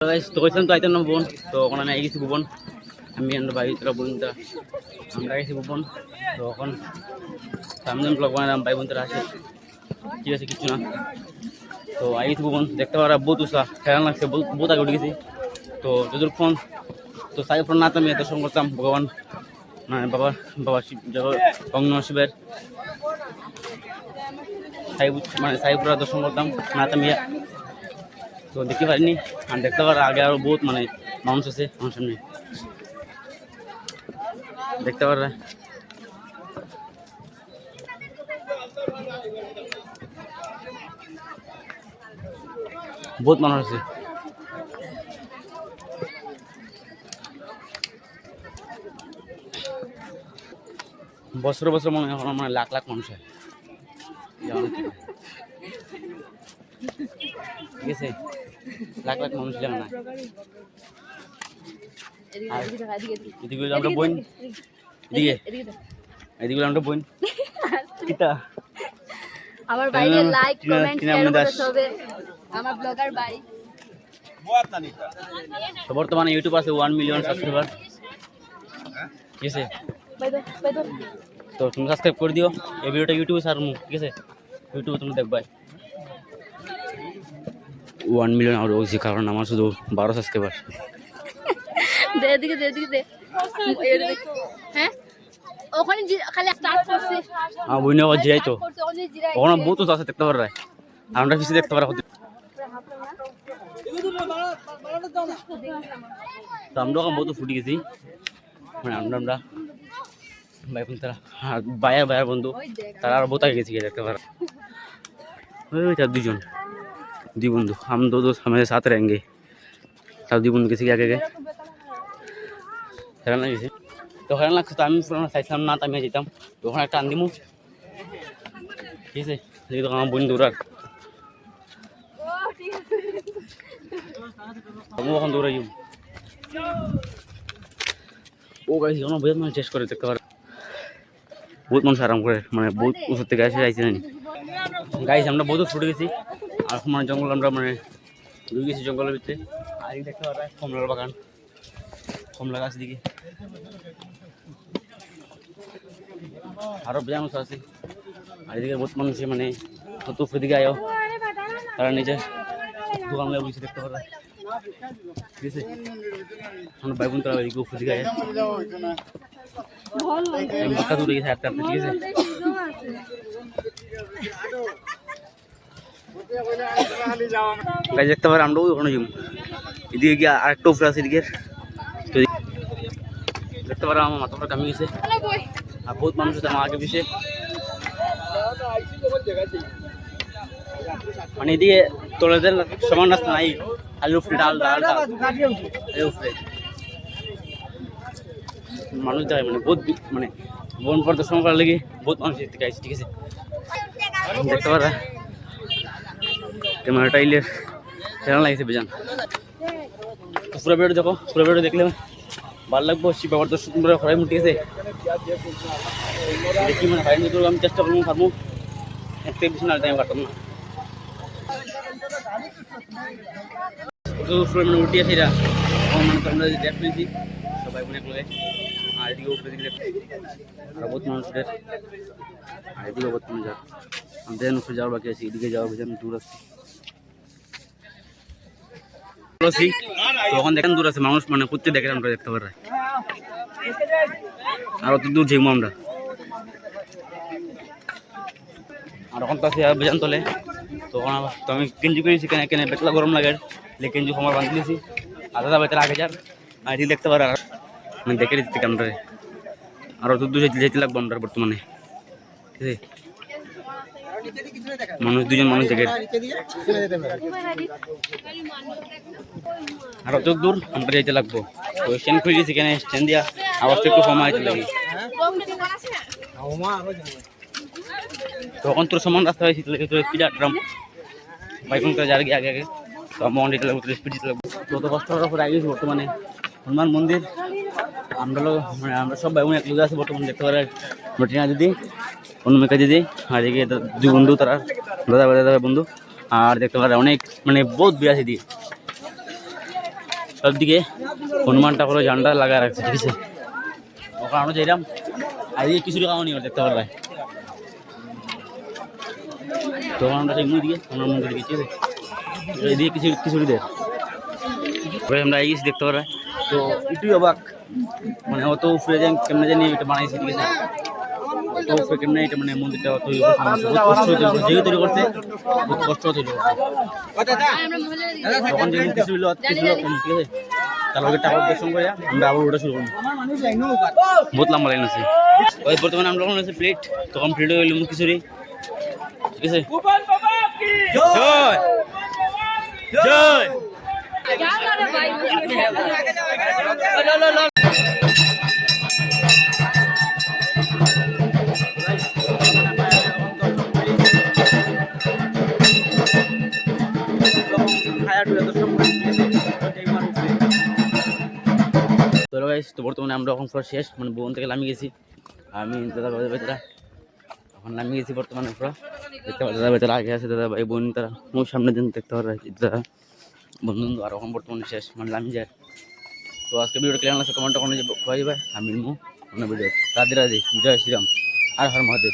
তো কইছিলাম তো আইতাম না বোন, তো ওখানে আমি গেছি ভুবন, আমি আমার ভাই তোরা বোনটা আমরা গেছি ভুবন। তো এখন সামনে ব্লগ বানালাম, ভাই বোন তোরা আছে, ঠিক আছে কিছু না। তো আই গেছি ভুবন, দেখতে পারা বহুত উৎসাহ খেলা লাগছে, বহুত আগে উঠে গেছি। তো যতক্ষণ তো সাই ফোন না আমি দর্শন করতাম ভগবান, মানে বাবা বাবা শিব অগ্ন শিবের সাই, মানে সাইপুরা দর্শন করতাম না তামিয়া। তো দেখতে পারিনি, আর দেখতে পারা আগে আরো বহুত মানে মানুষ আছে আমার সামনে দেখতে পারা। বহুত মানুষ আছে, বছর বছর মনে হয় মানে লাখ লাখ মানুষ হয়, ঠিক আছে লাখ লাখ মানুষ জানা না। এদিকে আমরা বোন, এদিকে এদিকে আমরা বোন কিতা আমার বাইরে লাইক কমেন্ট শেয়ার করে সবে আমার ব্লগার ভাই। তো বর্তমানে ইউটিউব আছে 1 মিলিয়ন সাবস্ক্রাইবার, ঠিক আছে। তো তুমি সাবস্ক্রাইব করে দিও, এই ভিডিওটা ইউটিউবে ছাড়মু, ঠিক আছে ইউটিউবে তুমি দেখবাই 1 মিলিয়ন আর ওইছি, কারণ আমার শুধু 12 সাবস্ক্রাইবার। দে এদিকে দে এদিকে দে, হ্যাঁ ওখানে খালি স্টার্ট করছে আমার বইনে আবার যাই, তো ওখানে বহুত আছে দেখতে পারা, আমরা কিছু দেখতে পারা। তো আমরা ওখানে বহুত ফুটে গেছি, মানে আমরা ভাই বোন তারা ভাইয়ের ভাইয়ের বন্ধু তারা আর বহুত আগে গেছি দেখতে পারা। ওই তার দুই বন্ধু हम दो दोस्त हमारे साथ रहेंगे, তার দুই বন্ধু গেছি আগে আগে খেলা গেছি। তো খেলা লাগছে, তো আমি চাইছিলাম না, আমি যেতাম তো ওখানে একটা আন্দিমু, ঠিক আছে দেখি তো আমার বন্ধু দৌড়ার, আমি ওখানে দৌড়াই ও গাইছি আমার বহুত মানুষ চেষ্টা করে দেখতে পারে, বহুত মানুষ আরাম করে, মানে বহুত উঁচুর থেকে এসে যাইছি না গাইছি। আমরা বহুত ছুটে গেছি আর মানে জঙ্গল আমরা মানে ঢুকে গেছি জঙ্গলের ভিতরে। আর এই দেখতে পারা কমলার বাগান, কমলা গাছ দিকে আরো বেয়া মানুষ আছে। আর এদিকে বহুত মানুষ মানে তুফের দিকে আয়ো, তারা নিজে দোকান লাগে বুঝে দেখতে পারা, ঠিক আছে আমার ভাই বোন তারা এদিকে উপর দিকে আয় বাক্কা দূরে গেছে হাঁটতে হাঁটতে, ঠিক আছে। গাছ দেখতে পারে আমরা ওখানে যাবো, এদিকে গিয়ে আরেকটা উপরে আছে এদিকে, তো দেখতে পারো আমার মাথা কামি গেছে আর বহুত মানুষ আছে আমার আগে পিছিয়ে, মানে এদিকে তোলাদের সমান রাস্তা নাই, খালি উপরে ডাল ডাল উপরে মানুষ যায়, মানে বহুত মানে বন প্রদর্শন করার লেগে বহুত মানুষ এদিকে আসছে, ঠিক আছে দেখতে পারা। ক্যামেরাটা ইলে খেলা লাগছে বেজান। তো পুরো ভিডিও দেখো, পুরো ভিডিও দেখলে ভালো লাগবো, শিব বাবার দর্শন করে হরাই মুটি আছে দেখি, মানে হারাই নিতে আমি চেষ্টা করবো পারবো, একটা বেশি না টাইম কাটতাম না। মানে উঠি আছে এরা মানে তোমরা দেখ পেয়েছি সবাই মনে করে, আর এদিকে উপরে দিকে আর বহুত মানুষদের, আর এদিকে বহুত মানুষ যার আমাদের উপরে যাওয়ার বাকি আছে, এদিকে যাওয়ার বেজান দূর আছে, তখন দেখেন দূর আছে মানুষ, মানে করতে দেখেন আমরা দেখতে পারা, আর অত দূর যাইবো আমরা। আর এখন তো আছে বেজান তলে, তখন তো আমি কেঞ্জি করেছি কেন কেন বেতলা গরম লাগে, কেঞ্জি সময় বাঁধি দিয়েছি আধা বেতলা আগে যার, আর এটি দেখতে পারা মানে দেখে দিচ্ছি আমরা, আর অত দূর যেতে লাগবো আমরা বর্তমানে, ঠিক আছে মানুষ দুজন মানুষ দেখে, আর অত দূর আমরা যেতে লাগবো। তো স্ট্যান্ড খুলে দিয়েছি, কেন স্ট্যান্ড দিয়া আওয়াজটা একটু কমাইতে লাগে, তখন তোর সমান রাস্তা হয়েছি তোর স্পিড আটরাম বাইক যার আগে আগে, তো আমার যেতে লাগবো তোর স্পিড যেতে লাগবো। তত কষ্ট করার পর আগে গেছি বর্তমানে হনুমান মন্দির, আমরা মানে আমরা সব ভাই বোন এক লোক আছে বর্তমানে দেখতে পারে, রটিনা দিদি অনুমিকা দিদি আর এদিকে দুই বন্ধু তারা দাদা দাদা বন্ধু, আর দেখতে পারে অনেক মানে বহুত বিরাশি দিয়ে সব দিকে হনুমান ঠাকুরের ঝান্ডা লাগায় রাখছে, ঠিক আছে। ওখানে আমরা যাইলাম, আর এই কিছু টাকাও নিয়ে দেখতে পারবে। তো আমরা সেই দিকে আমরা মন্দির দিকে, ঠিক আছে, এদিকে কিছু দেয় আমরা এগিয়েছি দেখতে পারবে। তো একটুই অবাক, মানে অত উপরে কেমনে জানি এটা বানাইছে, ঠিক আছে। অত উপরে কেমনে এটা মানে মন্দিরটা তৈরি করছে, যেহেতু তৈরি করছে বহুত কষ্ট তৈরি করছে। তখন যেদিন কিছু হলো ঠিক আছে, তারপরে ঠাকুর দর্শন করে আমরা আবার ওটা শুরু করবো। বহুত লম্বা লাইন আছে। ওই বর্তমানে আমরা যখন আছে প্লেট, তখন প্লেটে হইল মুখ খিচুড়ি, ঠিক আছে। জয় জয় তো বর্তমানে আমরা এখন পুরো শেষ, মানে বোন থেকে নামিয়ে গেছি, আমি দাদা ভাই বেতরা এখন নামিয়ে গেছি বর্তমানে পুরো দেখতে পাচ্ছি। দাদা বেতরা আগে আছে, দাদা ভাই বোন তারা মোর সামনে দিন দেখতে পারবে দাদা বন্ধু। আর এখন বর্তমানে শেষ, মানে নামি যায়। তো আজকে ভিডিওটা কেমন লাগছে কমেন্টটা করে যাবে, আমি ভিডিও রাধে রাধে, জয় শ্রীরাম, আর হর মহাদেব।